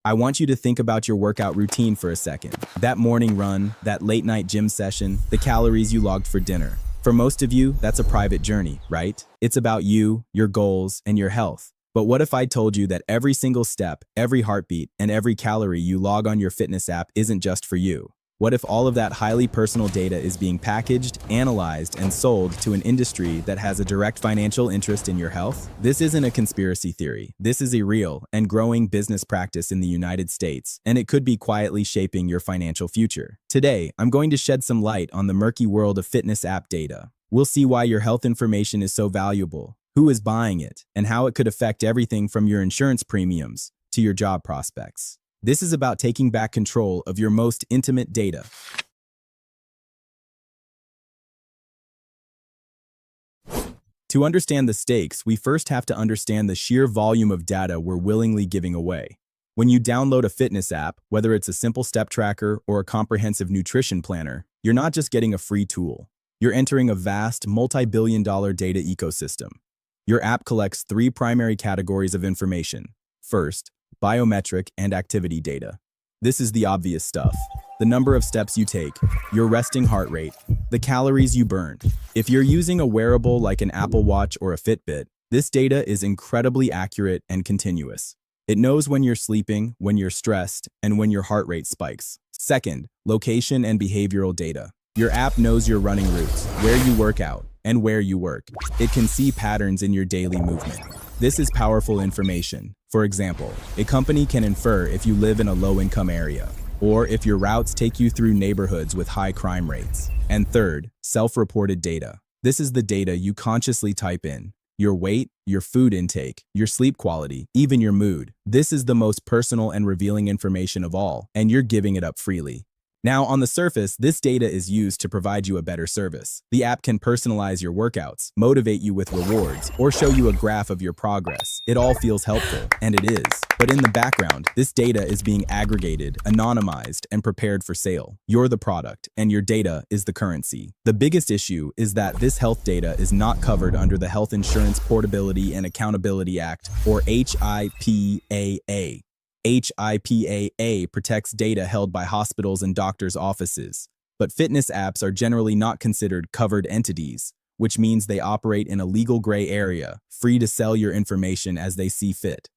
I want you to think about your workout routine for a second. That morning run, that late night gym session, the calories you logged for dinner. For most of you, that's a private journey, right? It's about you, your goals, and your health. But what if I told you that every single step, every heartbeat, and every calorie you log on your fitness app isn't just for you? What if all of that highly personal data is being packaged, analyzed, and sold to an industry that has a direct financial interest in your health? This isn't a conspiracy theory. This is a real and growing business practice in the United States, and it could be quietly shaping your financial future. Today, I'm going to shed some light on the murky world of fitness app data. We'll see why your health information is so valuable, who is buying it, and how it could affect everything from your insurance premiums to your job prospects. This is about taking back control of your most intimate data. To understand the stakes, we first have to understand the sheer volume of data we're willingly giving away. When you download a fitness app, whether it's a simple step tracker or a comprehensive nutrition planner, you're not just getting a free tool. You're entering a vast, multi-billion-dollar data ecosystem. Your app collects three primary categories of information. First, biometric and activity data. This is the obvious stuff. The number of steps you take, your resting heart rate, the calories you burn. If you're using a wearable like an Apple Watch or a Fitbit, this data is incredibly accurate and continuous. It knows when you're sleeping, when you're stressed, and when your heart rate spikes. Second, location and behavioral data. Your app knows your running routes, where you work out, and where you work. It can see patterns in your daily movement. This is powerful information. For example, a company can infer if you live in a low-income area, or if your routes take you through neighborhoods with high crime rates. And third, self-reported data. This is the data you consciously type in. Your weight, your food intake, your sleep quality, even your mood. This is the most personal and revealing information of all, and you're giving it up freely. Now, on the surface, this data is used to provide you a better service. The app can personalize your workouts, motivate you with rewards, or show you a graph of your progress. It all feels helpful, and it is. But in the background, this data is being aggregated, anonymized, and prepared for sale. You're the product, and your data is the currency. The biggest issue is that this health data is not covered under the Health Insurance Portability and Accountability Act, or HIPAA. HIPAA protects data held by hospitals and doctors' offices, but fitness apps are generally not considered covered entities, which means they operate in a legal gray area, free to sell your information as they see fit.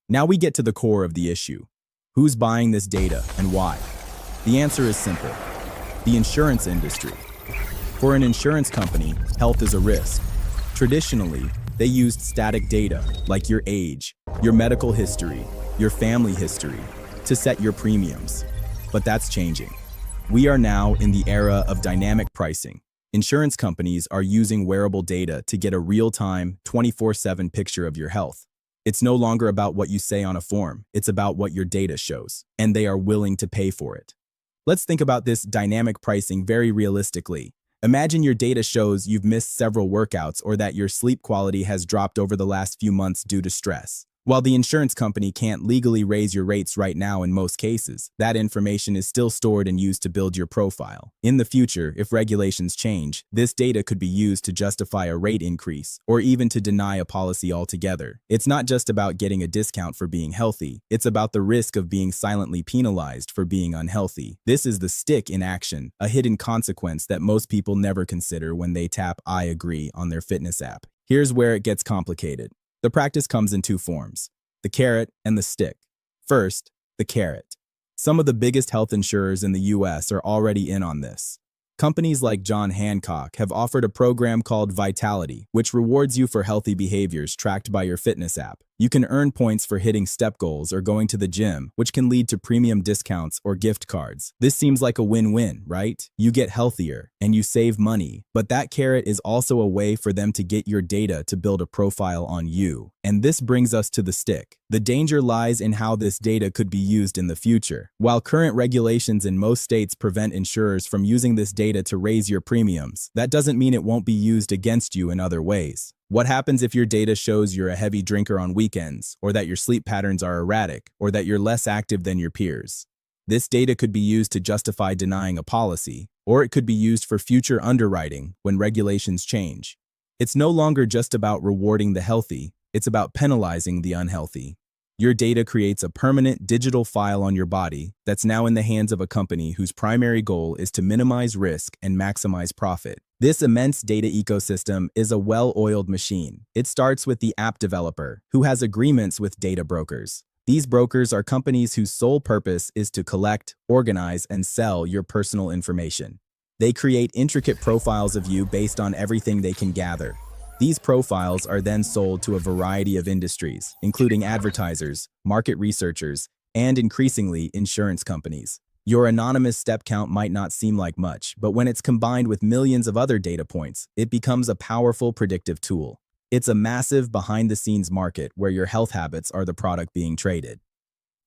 Now we get to the core of the issue. Who's buying this data and why? The answer is simple: the insurance industry. For an insurance company, health is a risk. Traditionally, they used static data like your age, your medical history, your family history, to set your premiums. But that's changing. We are now in the era of dynamic pricing. Insurance companies are using wearable data to get a real-time, 24/7 picture of your health. It's no longer about what you say on a form, it's about what your data shows, and they are willing to pay for it. Let's think about this dynamic pricing very realistically. Imagine your data shows you've missed several workouts or that your sleep quality has dropped over the last few months due to stress. While the insurance company can't legally raise your rates right now in most cases, that information is still stored and used to build your profile. In the future, if regulations change, this data could be used to justify a rate increase or even to deny a policy altogether. It's not just about getting a discount for being healthy, it's about the risk of being silently penalized for being unhealthy. This is the stick in action, a hidden consequence that most people never consider when they tap "I agree" on their fitness app. Here's where it gets complicated. The practice comes in two forms: the carrot and the stick. First, the carrot. Some of the biggest health insurers in the US are already in on this. Companies like John Hancock have offered a program called Vitality, which rewards you for healthy behaviors tracked by your fitness app. You can earn points for hitting step goals or going to the gym, which can lead to premium discounts or gift cards. This seems like a win-win, right? You get healthier and you save money, but that carrot is also a way for them to get your data to build a profile on you. And this brings us to the stick. The danger lies in how this data could be used in the future. While current regulations in most states prevent insurers from using this data to raise your premiums, that doesn't mean it won't be used against you in other ways. What happens if your data shows you're a heavy drinker on weekends, or that your sleep patterns are erratic, or that you're less active than your peers? This data could be used to justify denying a policy, or it could be used for future underwriting when regulations change. It's no longer just about rewarding the healthy, it's about penalizing the unhealthy. Your data creates a permanent digital file on your body that's now in the hands of a company whose primary goal is to minimize risk and maximize profit. This immense data ecosystem is a well-oiled machine. It starts with the app developer, who has agreements with data brokers. These brokers are companies whose sole purpose is to collect, organize, and sell your personal information. They create intricate profiles of you based on everything they can gather. These profiles are then sold to a variety of industries, including advertisers, market researchers, and increasingly, insurance companies. Your anonymous step count might not seem like much, but when it's combined with millions of other data points, it becomes a powerful predictive tool. It's a massive behind-the-scenes market where your health habits are the product being traded.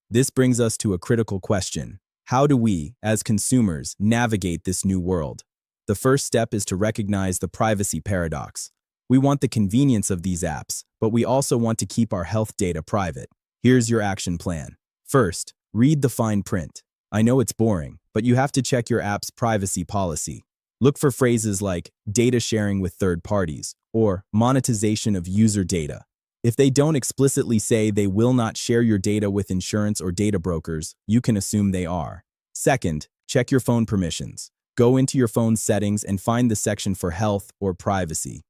This brings us to a critical question. How do we, as consumers, navigate this new world? The first step is to recognize the privacy paradox. We want the convenience of these apps, but we also want to keep our health data private. Here's your action plan. First, read the fine print. I know it's boring, but you have to check your app's privacy policy. Look for phrases like data sharing with third parties or monetization of user data. If they don't explicitly say they will not share your data with insurance or data brokers, you can assume they are. Second, check your phone permissions. Go into your phone's settings and find the section for health or privacy.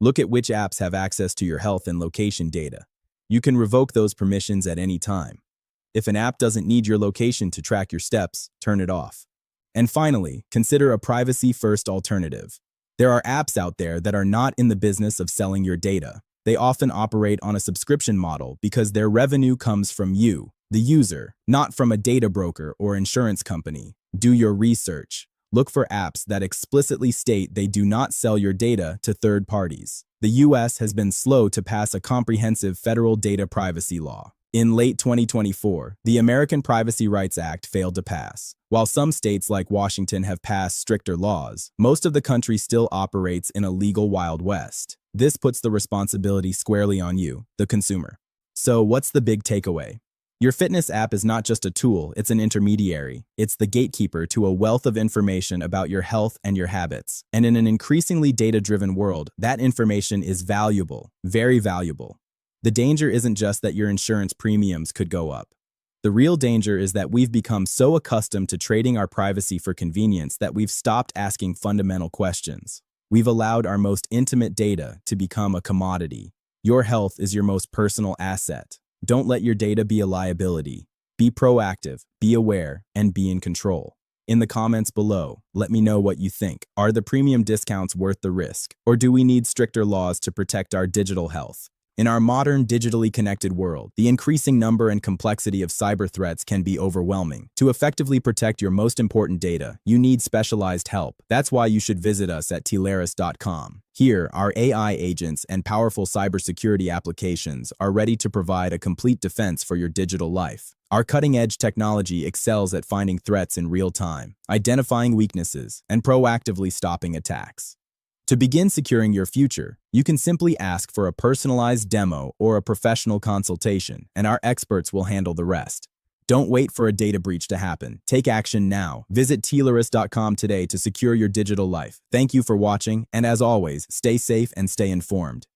Look at which apps have access to your health and location data. You can revoke those permissions at any time. If an app doesn't need your location to track your steps, turn it off. And finally, consider a privacy-first alternative. There are apps out there that are not in the business of selling your data. They often operate on a subscription model because their revenue comes from you, the user, not from a data broker or insurance company. Do your research. Look for apps that explicitly state they do not sell your data to third parties. The US has been slow to pass a comprehensive federal data privacy law. In late 2024, the American Privacy Rights Act failed to pass. While some states like Washington have passed stricter laws, most of the country still operates in a legal Wild West. This puts the responsibility squarely on you, the consumer. So what's the big takeaway? Your fitness app is not just a tool, it's an intermediary. It's the gatekeeper to a wealth of information about your health and your habits. And in an increasingly data-driven world, that information is valuable, very valuable. The danger isn't just that your insurance premiums could go up. The real danger is that we've become so accustomed to trading our privacy for convenience that we've stopped asking fundamental questions. We've allowed our most intimate data to become a commodity. Your health is your most personal asset. Don't let your data be a liability. Be proactive, be aware, and be in control. In the comments below, let me know what you think. Are the premium discounts worth the risk? Or do we need stricter laws to protect our digital health? In our modern, digitally connected world, the increasing number and complexity of cyber threats can be overwhelming. To effectively protect your most important data, you need specialized help. That's why you should visit us at penalize.com. Here, our AI agents and powerful cybersecurity applications are ready to provide a complete defense for your digital life. Our cutting-edge technology excels at finding threats in real time, identifying weaknesses, and proactively stopping attacks. To begin securing your future, you can simply ask for a personalized demo or a professional consultation, and our experts will handle the rest. Don't wait for a data breach to happen. Take action now. Visit penalize.com today to secure your digital life. Thank you for watching, and as always, stay safe and stay informed.